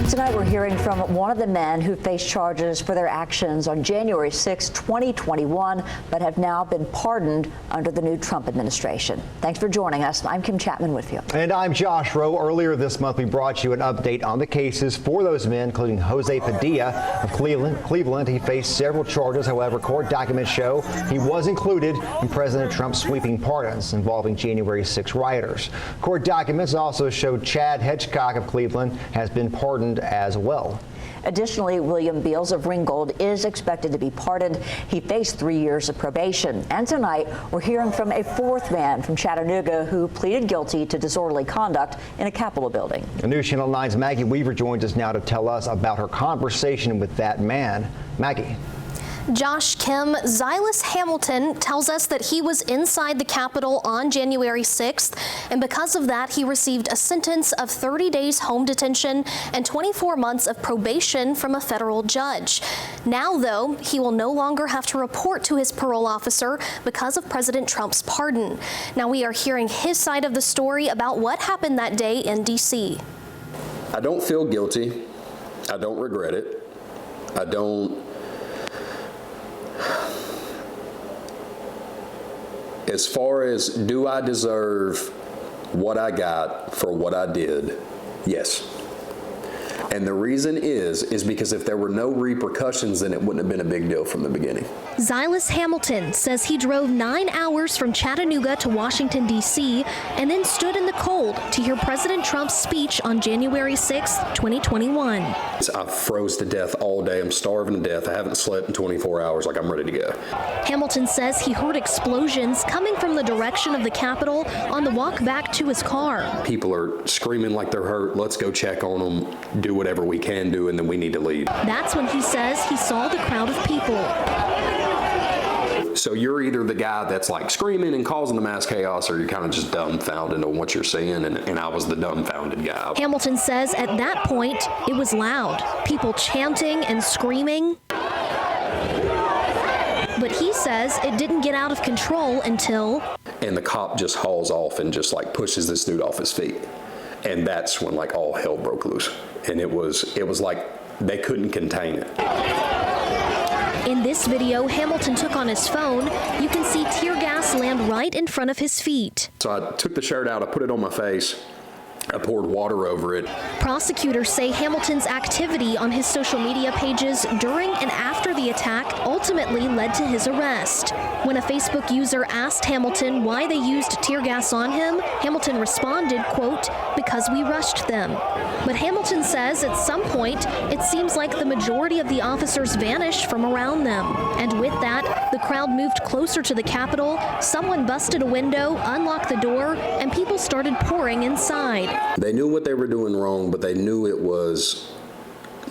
Tonight we're hearing from one of the men who faced charges for their actions on January 6, 2021, but have now been pardoned under the new Trump administration. Thanks for joining us. I'm Kim Chapman Whitfield. And I'm Josh Rowe. Earlier this month, we brought you an update on the cases for those men, including Jose Padilla of Cleveland. He faced several charges. However, court documents show he was included in President Trump's sweeping pardons involving January 6 rioters. Court documents also show Chad Hedgecock of Cleveland has been pardoned as well. Additionally, William Beals of Ringgold is expected to be pardoned. He faced 3 years of probation. And tonight, we're hearing from a fourth man from Chattanooga who pleaded guilty to disorderly conduct in a Capitol building. News Channel 9's Maggie Weaver joins us now to tell us about her conversation with that man. Maggie. Josh, Kim, Silas Hamilton tells us that he was inside the Capitol on January 6th, and because of that, he received a sentence of 30 days home detention and 24 months of probation from a federal judge. Now, though, he will no longer have to report to his parole officer because of President Trump's pardon. Now, we are hearing his side of the story about what happened that day in D.C. I don't feel guilty. I don't regret it. I don't. As far as do I deserve what I got for what I did? Yes. And the reason is because if there were no repercussions, then it wouldn't have been a big deal from the beginning. Silas Hamilton says he drove 9 hours from Chattanooga to Washington, D.C., and then stood in the cold to hear President Trump's speech on January 6, 2021. I froze to death all day. I'm starving to death. I haven't slept in 24 hours. Like, I'm ready to go. Hamilton says he heard explosions coming from the direction of the Capitol on the walk back to his car. People are screaming like they're hurt. Let's go check on them, do whatever we can do, and then we need to leave. That's when he says he saw the crowd of people. So you're either the guy that's like screaming and causing the mass chaos, or you're kind of just dumbfounded on what you're seeing, and I was the dumbfounded guy. Hamilton says at that point, it was loud. People chanting and screaming. But he says it didn't get out of control until... And the cop just hauls off and just like pushes this dude off his feet. And that's when like all hell broke loose. And it was like they couldn't contain it. In this video Hamilton took on his phone, you can see tear gas land right in front of his feet. So I took the shirt out, I put it on my face, I poured water over it. Prosecutors say Hamilton's activity on his social media pages during and after the attack ultimately led to his arrest. When a Facebook user asked Hamilton why they used tear gas on him, Hamilton responded, quote, "Because we rushed them." But Hamilton says at some point, it seems like the majority of the officers vanished from around them. And with that, the crowd moved closer to the Capitol, someone busted a window, unlocked the door, and people started pouring inside. They knew what they were doing wrong, but they knew it was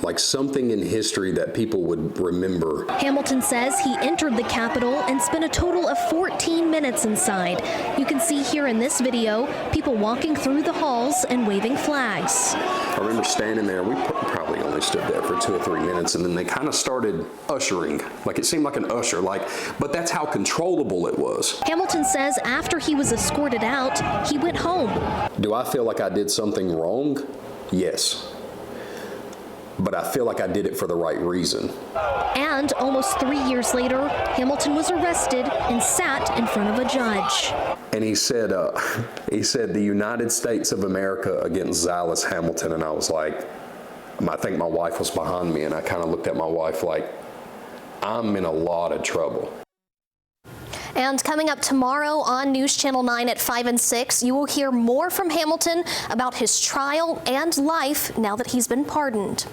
like something in history that people would remember. Hamilton says he entered the Capitol and spent a total of 14 minutes inside. You can see here in this video, people walking through the halls and waving flags. I remember standing there, we probably only stood there for 2 or 3 minutes, and then they kind of started ushering. Like it seemed like an usher, but that's how controllable it was. Hamilton says after he was escorted out, he went home. Do I feel like I did something wrong? Yes. But I feel like I did it for the right reason. And almost 3 years later, Hamilton was arrested and sat in front of a judge. And he said, the United States of America against Silas Hamilton. And I was like, I think my wife was behind me, and I kind of looked at my wife like, I'm in a lot of trouble. And coming up tomorrow on News Channel 9 at 5 and 6, you will hear more from Hamilton about his trial and life now that he's been pardoned.